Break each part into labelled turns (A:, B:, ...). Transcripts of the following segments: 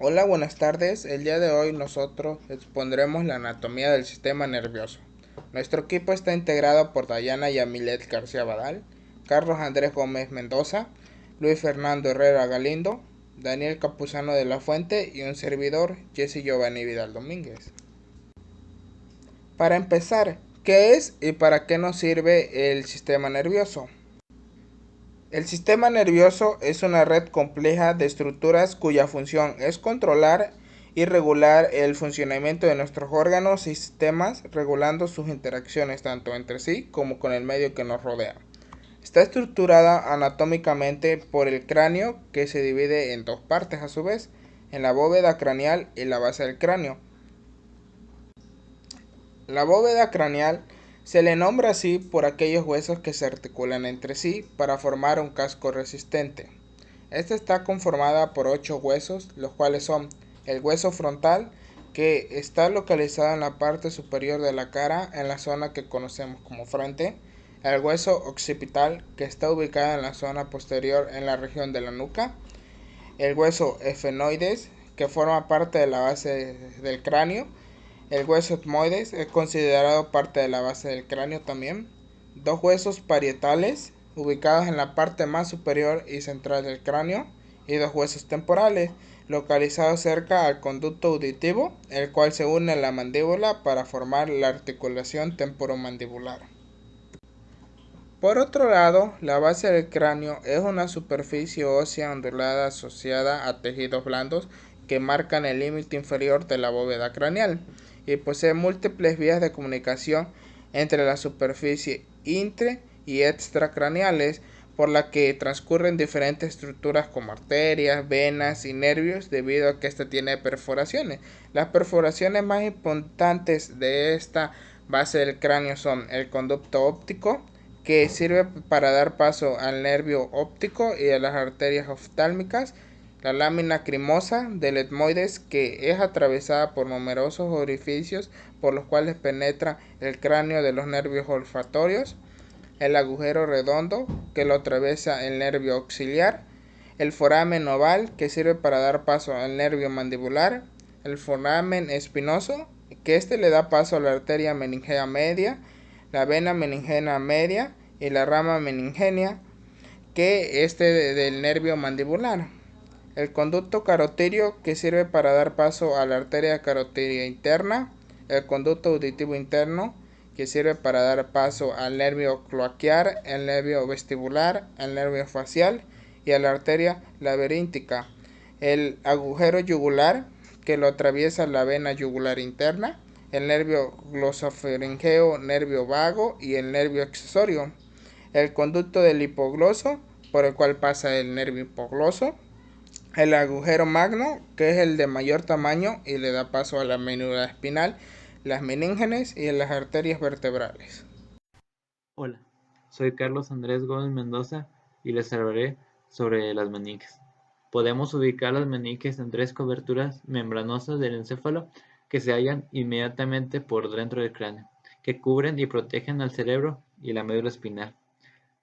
A: Hola, buenas tardes. El día de hoy nosotros expondremos la anatomía del sistema nervioso. Nuestro equipo está integrado por Dayana Yamilet García Badal, Carlos Andrés Gómez Mendoza, Luis Fernando Herrera Galindo, Daniel Capuzano de la Fuente y un servidor, Jesse Giovanni Vidal Domínguez. Para empezar, ¿qué es y para qué nos sirve el sistema nervioso? El sistema nervioso es una red compleja de estructuras cuya función es controlar y regular el funcionamiento de nuestros órganos y sistemas, regulando sus interacciones tanto entre sí como con el medio que nos rodea. Está estructurada anatómicamente por el cráneo, que se divide en dos partes a su vez, en la bóveda craneal y la base del cráneo. La bóveda craneal se le nombra así por aquellos huesos que se articulan entre sí para formar un casco resistente. Esta está conformada por 8 huesos, los cuales son el hueso frontal, que está localizado en la parte superior de la cara, en la zona que conocemos como frente, el hueso occipital, que está ubicado en la zona posterior en la región de la nuca, el hueso efenoides, que forma parte de la base del cráneo, el hueso etmoides es considerado parte de la base del cráneo también. Dos huesos parietales ubicados en la parte más superior y central del cráneo. Y dos huesos temporales localizados cerca al conducto auditivo, el cual se une a la mandíbula para formar la articulación temporomandibular. Por otro lado, la base del cráneo es una superficie ósea ondulada asociada a tejidos blandos que marcan el límite inferior de la bóveda craneal y posee múltiples vías de comunicación entre la superficie intre y extracraneales, por la que transcurren diferentes estructuras como arterias, venas y nervios, debido a que ésta tiene perforaciones. Las perforaciones más importantes de esta base del cráneo son el conducto óptico, que sirve para dar paso al nervio óptico y a las arterias oftálmicas, la lámina crimosa del etmoides, que es atravesada por numerosos orificios por los cuales penetra el cráneo de los nervios olfatorios, el agujero redondo, que lo atraviesa el nervio auxiliar, el foramen oval, que sirve para dar paso al nervio mandibular, el foramen espinoso, que este le da paso a la arteria meningea media, la vena meningea media y la rama meningea, que este del nervio mandibular. El conducto carotidio, que sirve para dar paso a la arteria carotidia interna, el conducto auditivo interno, que sirve para dar paso al nervio cloaquial, el nervio vestibular, el nervio facial y a la arteria laberíntica, el agujero yugular, que lo atraviesa la vena yugular interna, el nervio glosofaringeo, nervio vago y el nervio accesorio, el conducto del hipogloso, por el cual pasa el nervio hipogloso, el agujero magno, que es el de mayor tamaño y le da paso a la médula espinal, las meníngenes y las arterias vertebrales.
B: Hola, soy Carlos Andrés Gómez Mendoza y les hablaré sobre las meninges. Podemos ubicar las meninges en tres coberturas membranosas del encéfalo que se hallan inmediatamente por dentro del cráneo, que cubren y protegen al cerebro y la médula espinal,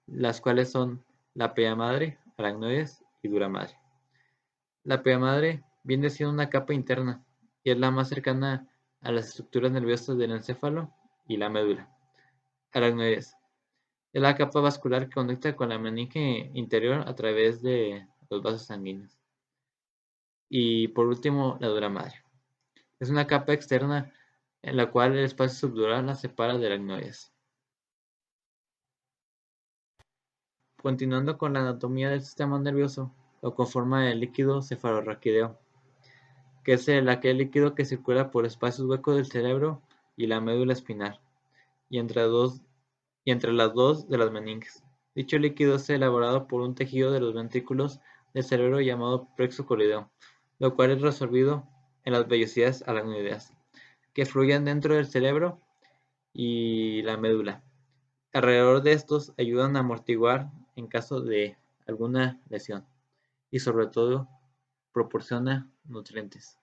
B: las cuales son la pea madre, aracnoides y dura madre. La pea madre viene siendo una capa interna y es la más cercana a las estructuras nerviosas del encéfalo y la médula. Aracnoides es la capa vascular que conecta con la meninge interior a través de los vasos sanguíneos. Y por último, la dura madre. Es una capa externa en la cual el espacio subdural la separa de aracnoides. Continuando con la anatomía del sistema nervioso, lo conforma el líquido cefalorraquídeo, que es aquel líquido que circula por espacios huecos del cerebro y la médula espinal, y entre las dos de las meninges. Dicho líquido es elaborado por un tejido de los ventrículos del cerebro llamado plexo colidio, lo cual es resolvido en las vellosidades aracnoideas, que fluyen dentro del cerebro y la médula. Alrededor de estos ayudan a amortiguar en caso de alguna lesión y sobre todo proporciona nutrientes.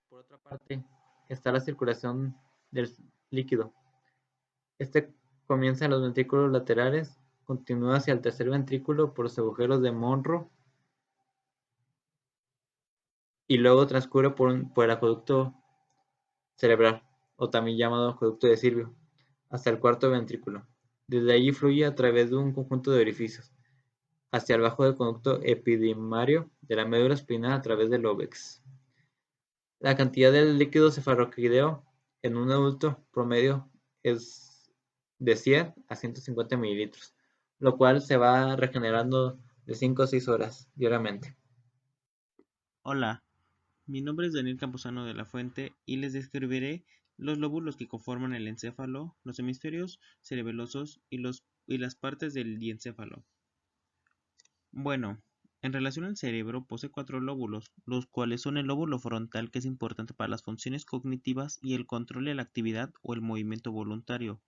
B: Por otra parte, está la circulación del líquido. Este comienza en los ventrículos laterales continúa hacia el tercer ventrículo por los agujeros de Monro y luego transcurre por el acueducto cerebral, o también llamado acueducto de Silvio, hasta el cuarto ventrículo. Desde allí fluye a través de un conjunto de orificios, hacia el bajo del conducto epidimario de la médula espinal a través del óbex. La cantidad del líquido cefalorraquídeo en un adulto promedio es de 100 a 150 mililitros, lo cual se va regenerando de 5 a 6 horas diariamente.
C: Hola, mi nombre es Daniel Camposano de la Fuente y les describiré los lóbulos que conforman el encéfalo, los hemisferios cerebelosos y las partes del diencéfalo. Bueno, en relación al cerebro posee 4 lóbulos, los cuales son el lóbulo frontal, que es importante para las funciones cognitivas y el control de la actividad o el movimiento voluntario.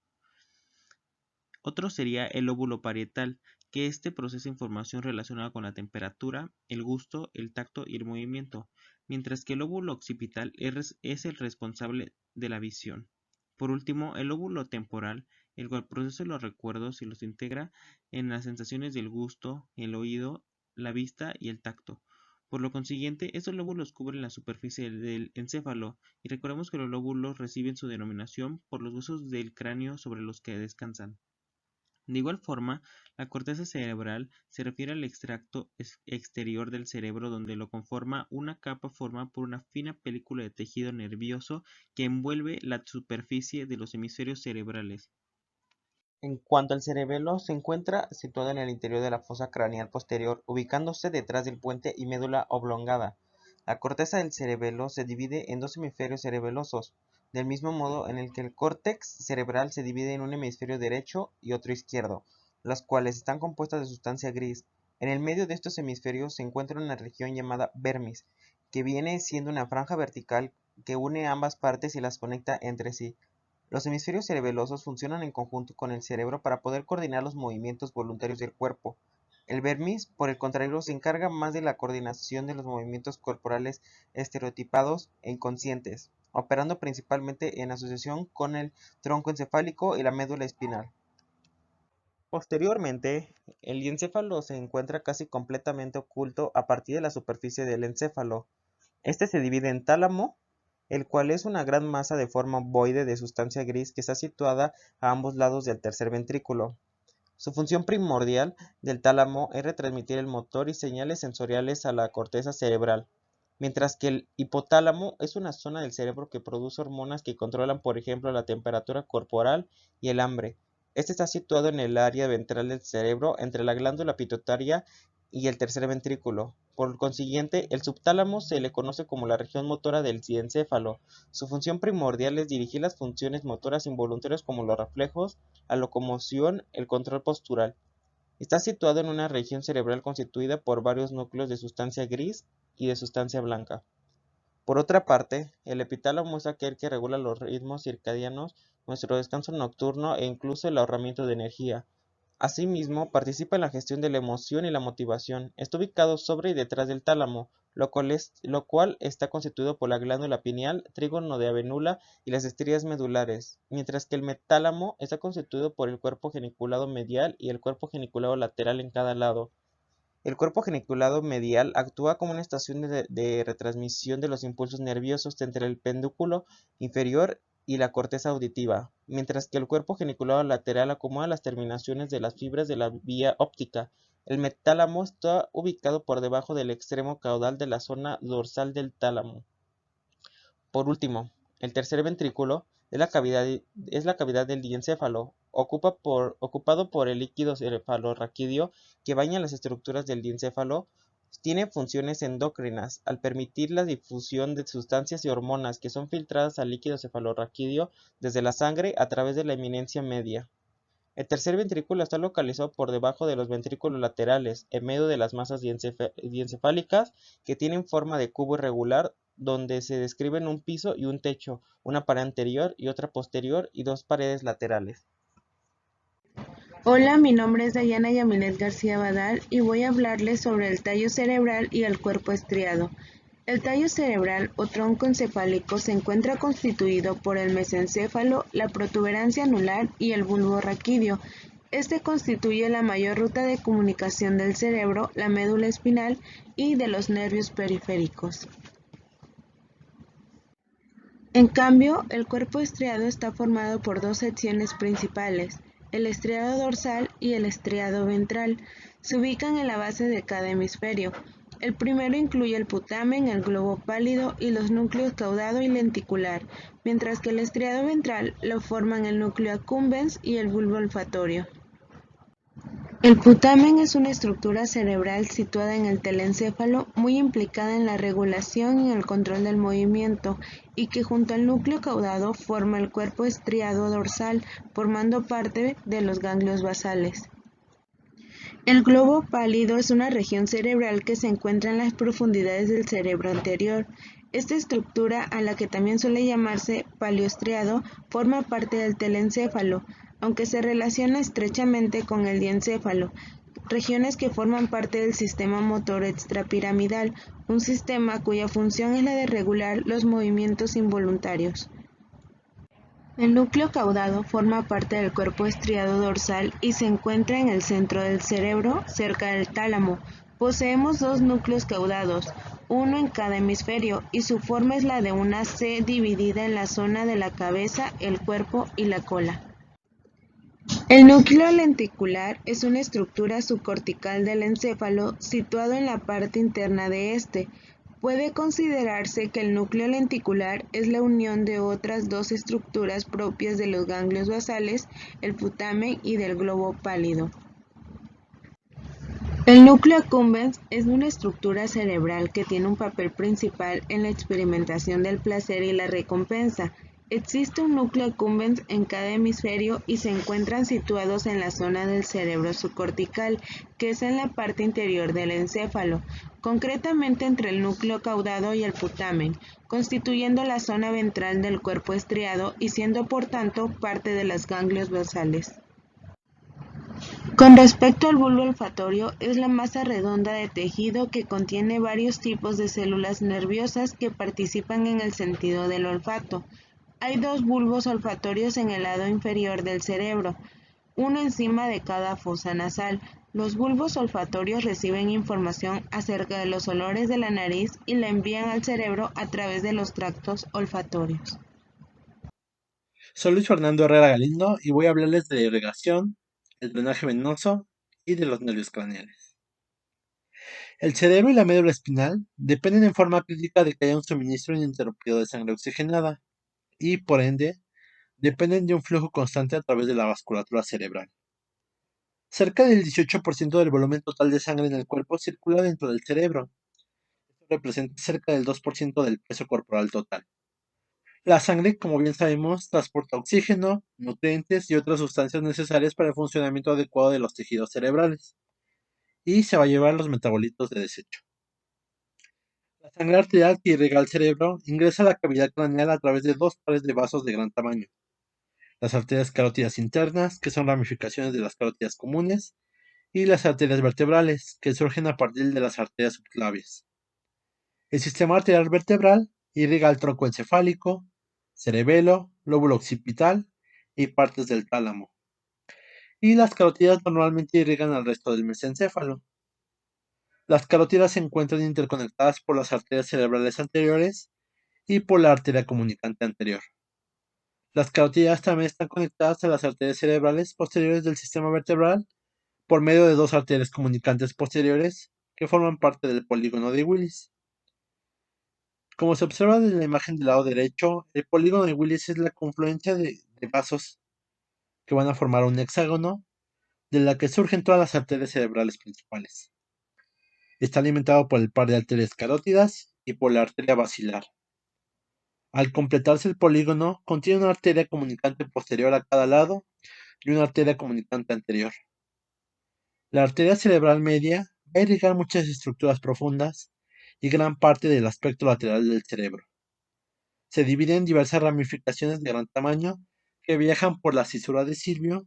C: Otro sería el lóbulo parietal, que procesa información relacionada con la temperatura, el gusto, el tacto y el movimiento, mientras que el lóbulo occipital es el responsable de la visión. Por último, el lóbulo temporal, el cual procesa los recuerdos y los integra en las sensaciones del gusto, el oído, la vista y el tacto. Por lo consiguiente, estos lóbulos cubren la superficie del encéfalo, y recordemos que los lóbulos reciben su denominación por los huesos del cráneo sobre los que descansan. De igual forma, la corteza cerebral se refiere al extracto exterior del cerebro, donde lo conforma una capa formada por una fina película de tejido nervioso que envuelve la superficie de los hemisferios cerebrales. En cuanto al cerebelo, se encuentra situado en el interior de la fosa craneal posterior, ubicándose detrás del puente y médula oblongada. La corteza del cerebelo se divide en dos hemisferios cerebelosos, del mismo modo en el que el córtex cerebral se divide en un hemisferio derecho y otro izquierdo, los cuales están compuestos de sustancia gris. En el medio de estos hemisferios se encuentra una región llamada vermis, que viene siendo una franja vertical que une ambas partes y las conecta entre sí. Los hemisferios cerebelosos funcionan en conjunto con el cerebro para poder coordinar los movimientos voluntarios del cuerpo. El vermis, por el contrario, se encarga más de la coordinación de los movimientos corporales estereotipados e inconscientes, operando principalmente en asociación con el tronco encefálico y la médula espinal. Posteriormente, el diencéfalo se encuentra casi completamente oculto a partir de la superficie del encéfalo. Este se divide en tálamo, el cual es una gran masa de forma ovoide de sustancia gris que está situada a ambos lados del tercer ventrículo. Su función primordial del tálamo es retransmitir el motor y señales sensoriales a la corteza cerebral, mientras que el hipotálamo es una zona del cerebro que produce hormonas que controlan, por ejemplo, la temperatura corporal y el hambre. Este está situado en el área ventral del cerebro, entre la glándula pituitaria y el tercer ventrículo. Por consiguiente, el subtálamo se le conoce como la región motora del diencéfalo. Su función primordial es dirigir las funciones motoras involuntarias como los reflejos, la locomoción, el control postural. Está situado en una región cerebral constituida por varios núcleos de sustancia gris y de sustancia blanca. Por otra parte, el epitálamo es aquel que regula los ritmos circadianos, nuestro descanso nocturno e incluso el ahorramiento de energía. Asimismo, participa en la gestión de la emoción y la motivación. Está ubicado sobre y detrás del tálamo, lo cual está constituido por la glándula pineal, trígono de Avenula y las estrías medulares, mientras que el metálamo está constituido por el cuerpo geniculado medial y el cuerpo geniculado lateral en cada lado. El cuerpo geniculado medial actúa como una estación de retransmisión de los impulsos nerviosos entre el pedúnculo inferior y la corteza auditiva, mientras que el cuerpo geniculado lateral acomoda las terminaciones de las fibras de la vía óptica. El metálamo está ubicado por debajo del extremo caudal de la zona dorsal del tálamo. Por último, el tercer ventrículo es la cavidad del diencéfalo, ocupado por el líquido cefalorraquídeo que baña las estructuras del diencéfalo. Tiene funciones endocrinas, al permitir la difusión de sustancias y hormonas que son filtradas al líquido cefalorraquídeo desde la sangre a través de la eminencia media. El tercer ventrículo está localizado por debajo de los ventrículos laterales, en medio de las masas diencefálicas, que tienen forma de cubo irregular, donde se describen un piso y un techo, una pared anterior y otra posterior y dos paredes laterales.
D: Hola, mi nombre es Dayana Yamilet García Badal y voy a hablarles sobre el tallo cerebral y el cuerpo estriado. El tallo cerebral o tronco encefálico se encuentra constituido por el mesencéfalo, la protuberancia anular y el bulbo raquídeo, Este constituye la mayor ruta de comunicación del cerebro, la médula espinal y de los nervios periféricos. En cambio, el cuerpo estriado está formado por dos secciones principales, el estriado dorsal y el estriado ventral. Se ubican en la base de cada hemisferio. El primero incluye el putamen, el globo pálido y los núcleos caudado y lenticular, mientras que el estriado ventral lo forman el núcleo accumbens y el bulbo olfatorio. El putamen es una estructura cerebral situada en el telencéfalo muy implicada en la regulación y en el control del movimiento y que junto al núcleo caudado forma el cuerpo estriado dorsal, formando parte de los ganglios basales. El globo pálido es una región cerebral que se encuentra en las profundidades del cerebro anterior. Esta estructura, a la que también suele llamarse paliostriado, forma parte del telencéfalo, aunque se relaciona estrechamente con el diencéfalo, regiones que forman parte del sistema motor extrapiramidal, un sistema cuya función es la de regular los movimientos involuntarios. El núcleo caudado forma parte del cuerpo estriado dorsal y se encuentra en el centro del cerebro, cerca del tálamo. Poseemos dos núcleos caudados, uno en cada hemisferio, y su forma es la de una C dividida en la zona de la cabeza, el cuerpo y la cola. El núcleo lenticular es una estructura subcortical del encéfalo situado en la parte interna de este. Puede considerarse que el núcleo lenticular es la unión de otras dos estructuras propias de los ganglios basales, el putamen y del globo pálido. El núcleo accumbens es una estructura cerebral que tiene un papel principal en la experimentación del placer y la recompensa. Existe un núcleo accumbens en cada hemisferio y se encuentran situados en la zona del cerebro subcortical, que es en la parte interior del encéfalo, concretamente entre el núcleo caudado y el putamen, constituyendo la zona ventral del cuerpo estriado y siendo por tanto parte de los ganglios basales. Con respecto al bulbo olfatorio, es la masa redonda de tejido que contiene varios tipos de células nerviosas que participan en el sentido del olfato. Hay dos bulbos olfatorios en el lado inferior del cerebro, uno encima de cada fosa nasal. Los bulbos olfatorios reciben información acerca de los olores de la nariz y la envían al cerebro a través de los tractos olfatorios.
E: Soy Luis Fernando Herrera Galindo y voy a hablarles de la irrigación, el drenaje venoso y de los nervios craneales. El cerebro y la médula espinal dependen en forma crítica de que haya un suministro ininterrumpido de sangre oxigenada y, por ende, dependen de un flujo constante a través de la vasculatura cerebral. Cerca del 18% del volumen total de sangre en el cuerpo circula dentro del cerebro. Esto representa cerca del 2% del peso corporal total. La sangre, como bien sabemos, transporta oxígeno, nutrientes y otras sustancias necesarias para el funcionamiento adecuado de los tejidos cerebrales, y se va a llevar los metabolitos de desecho. La sangre arterial que irriga el cerebro ingresa a la cavidad craneal a través de dos pares de vasos de gran tamaño. Las arterias carótidas internas, que son ramificaciones de las carótidas comunes, y las arterias vertebrales, que surgen a partir de las arterias subclavias. El sistema arterial vertebral irriga el tronco encefálico, cerebelo, lóbulo occipital y partes del tálamo. Y las carótidas normalmente irrigan al resto del mesencéfalo. Las carótidas se encuentran interconectadas por las arterias cerebrales anteriores y por la arteria comunicante anterior. Las carótidas también están conectadas a las arterias cerebrales posteriores del sistema vertebral por medio de dos arterias comunicantes posteriores que forman parte del polígono de Willis. Como se observa desde la imagen del lado derecho, el polígono de Willis es la confluencia de vasos que van a formar un hexágono de la que surgen todas las arterias cerebrales principales. Está alimentado por el par de arterias carótidas y por la arteria basilar. Al completarse el polígono, contiene una arteria comunicante posterior a cada lado y una arteria comunicante anterior. La arteria cerebral media va a irrigar muchas estructuras profundas y gran parte del aspecto lateral del cerebro. Se divide en diversas ramificaciones de gran tamaño que viajan por la cisura de Silvio,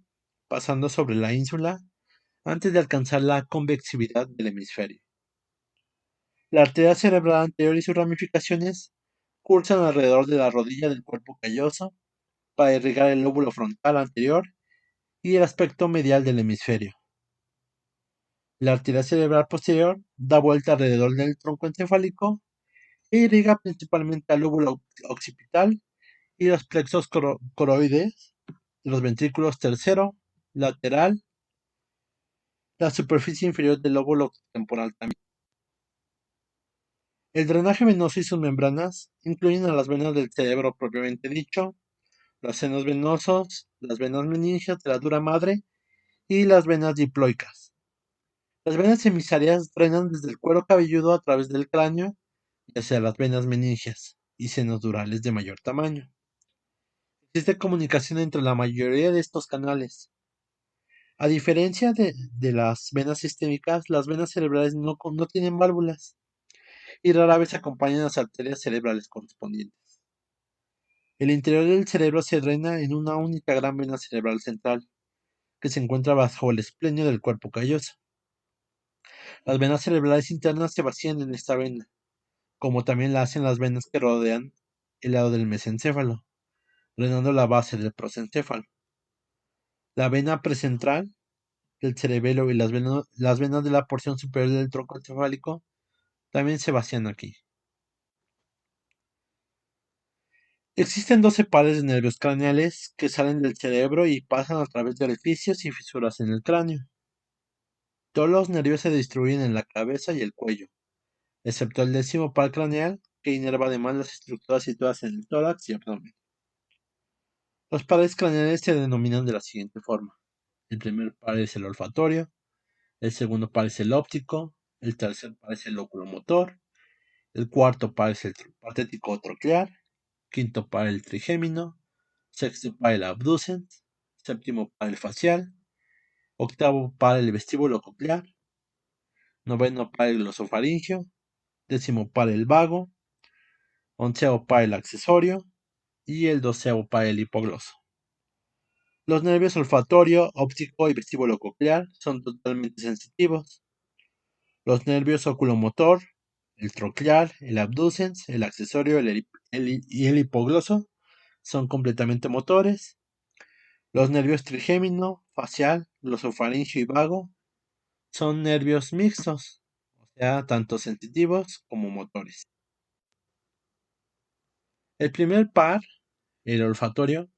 E: pasando sobre la ínsula, antes de alcanzar la convexividad del hemisferio. La arteria cerebral anterior y sus ramificaciones cursan alrededor de la rodilla del cuerpo calloso para irrigar el lóbulo frontal anterior y el aspecto medial del hemisferio. La arteria cerebral posterior da vuelta alrededor del tronco encefálico e irriga principalmente al lóbulo occipital y los plexos coroides de los ventrículos tercero, lateral, la superficie inferior del lóbulo temporal también. El drenaje venoso y sus membranas incluyen a las venas del cerebro propiamente dicho, los senos venosos, las venas meningias de la dura madre y las venas diploicas. Las venas emisarias drenan desde el cuero cabelludo a través del cráneo hacia las venas meningias y senos durales de mayor tamaño. Existe comunicación entre la mayoría de estos canales. A diferencia de las venas sistémicas, las venas cerebrales no tienen válvulas y rara vez acompañan las arterias cerebrales correspondientes. El interior del cerebro se drena en una única gran vena cerebral central, que se encuentra bajo el esplenio del cuerpo calloso. Las venas cerebrales internas se vacían en esta vena, como también la hacen las venas que rodean el lado del mesencéfalo, drenando la base del prosencéfalo. La vena precentral del cerebelo y las venas de la porción superior del tronco encefálico también se vacían aquí. Existen 12 pares de nervios craneales que salen del cerebro y pasan a través de orificios y fisuras en el cráneo. Todos los nervios se distribuyen en la cabeza y el cuello, excepto el 10º par craneal, que inerva además las estructuras situadas en el tórax y abdomen. Los pares craneales se denominan de la siguiente forma. El primer par es el olfatorio, el segundo par es el óptico, el tercer par es el oculomotor, el cuarto par es el patético troclear, quinto par el trigémino, sexto par el abducens, séptimo par el facial, octavo par el vestíbulo coclear, noveno par el glosofaringio, décimo par el vago, onceavo par el accesorio y el 12º par el hipogloso. Los nervios olfatorio, óptico y vestíbulo coclear son totalmente sensitivos. Los nervios oculomotor, el troclear, el abducens, el accesorio y el hipogloso son completamente motores. Los nervios trigémino, facial, glosofaringio y vago son nervios mixtos, o sea, tanto sensitivos como motores. El primer par, el olfatorio,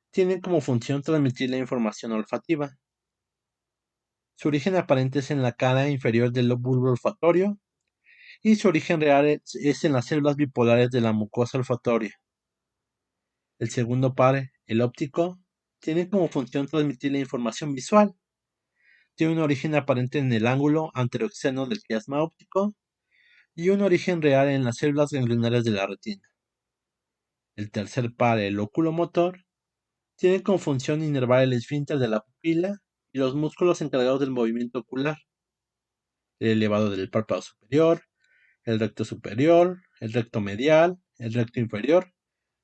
E: tiene como función transmitir la información olfativa. Su origen aparente es en la cara inferior del bulbo olfatorio y su origen real es en las células bipolares de la mucosa olfatoria. El segundo par, el óptico, tiene como función transmitir la información visual. Tiene un origen aparente en el ángulo anteroexterno del quiasma óptico y un origen real en las células ganglionares de la retina. El tercer par, el oculomotor, tiene como función inervar el esfínter de la pupila y los músculos encargados del movimiento ocular, el elevado del párpado superior, el recto superior, el recto medial, el recto inferior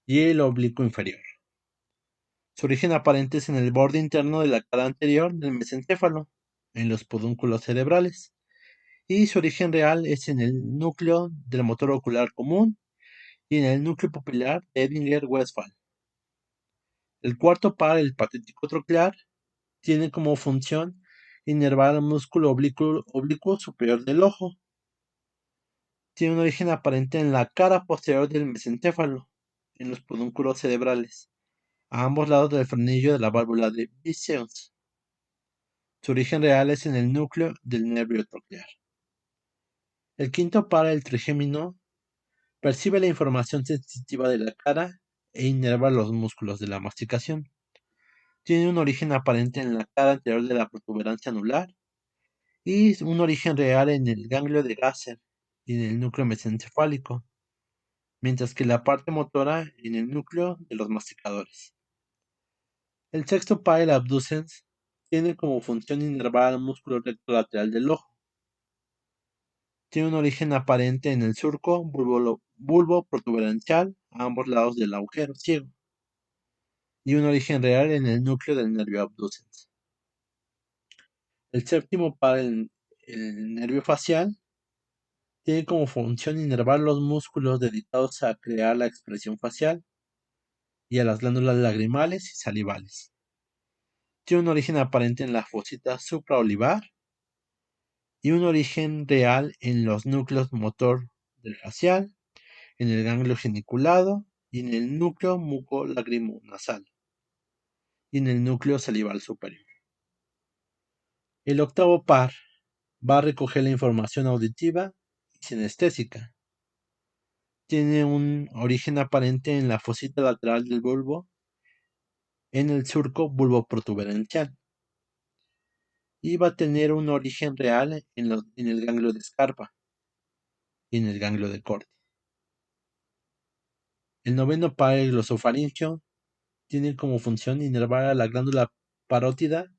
E: y el oblicuo inferior. Su origen aparente es en el borde interno de la cara anterior del mesencéfalo, en los pedúnculos cerebrales, y su origen real es en el núcleo del motor ocular común y en el núcleo pupilar de Edinger-Westphal. El cuarto par, el patético troclear, tiene como función inervar el músculo oblicuo superior del ojo. Tiene un origen aparente en la cara posterior del mesencéfalo, en los pedúnculos cerebrales, a ambos lados del frenillo de la válvula de Visceus. Su origen real es en el núcleo del nervio troclear. El quinto par, el trigémino, percibe la información sensitiva de la cara e inerva los músculos de la masticación. Tiene un origen aparente en la cara anterior de la protuberancia anular y un origen real en el ganglio de Gasser y en el núcleo mesencefálico, mientras que la parte motora en el núcleo de los masticadores. El sexto par, el abducens, tiene como función inervar al músculo recto lateral del ojo. Tiene un origen aparente en el surco bulbo protuberancial a ambos lados del agujero ciego y un origen real en el núcleo del nervio abducens. El séptimo par, el nervio facial, tiene como función inervar los músculos dedicados a crear la expresión facial y a las glándulas lagrimales y salivales. Tiene un origen aparente en la fosita supraolivar y un origen real en los núcleos motor del facial, en el ganglio geniculado y en el núcleo mucolagrimonasal y en el núcleo salival superior. El octavo par va a recoger la información auditiva y sinestésica. Tiene un origen aparente en la fosita lateral del bulbo, en el surco bulboprotuberencial, y va a tener un origen real en el ganglio de Scarpa y en el ganglio de Corti. El noveno par, el glosofaringeo, tiene como función inervar a la glándula parótida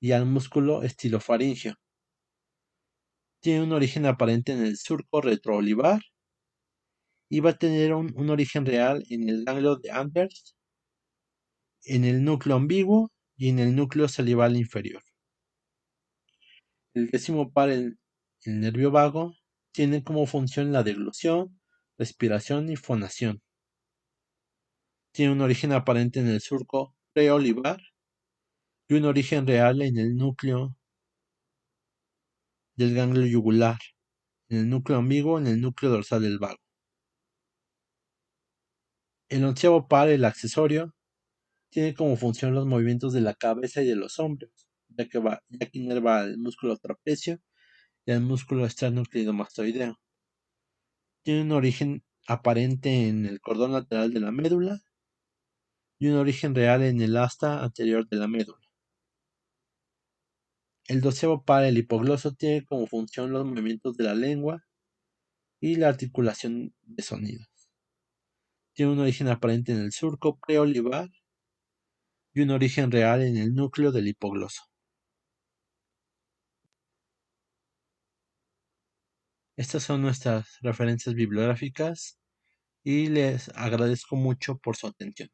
E: y al músculo estilofaringeo. Tiene un origen aparente en el surco retroolivar y va a tener un origen real en el ganglio de Anvers, en el núcleo ambiguo y en el núcleo salival inferior. El décimo par, el nervio vago, tiene como función la deglución, respiración y fonación. Tiene un origen aparente en el surco preolivar y un origen real en el núcleo del ganglio yugular, en el núcleo ambiguo, en el núcleo dorsal del vago. El onceavo par, el accesorio, tiene como función los movimientos de la cabeza y de los hombros, ya que inerva al músculo trapecio y al músculo esternocleidomastoideo. Tiene un origen aparente en el cordón lateral de la médula y un origen real en el asta anterior de la médula. El doceavo par, el hipogloso, tiene como función los movimientos de la lengua y la articulación de sonidos. Tiene un origen aparente en el surco preolivar y un origen real en el núcleo del hipogloso. Estas son nuestras referencias bibliográficas y les agradezco mucho por su atención.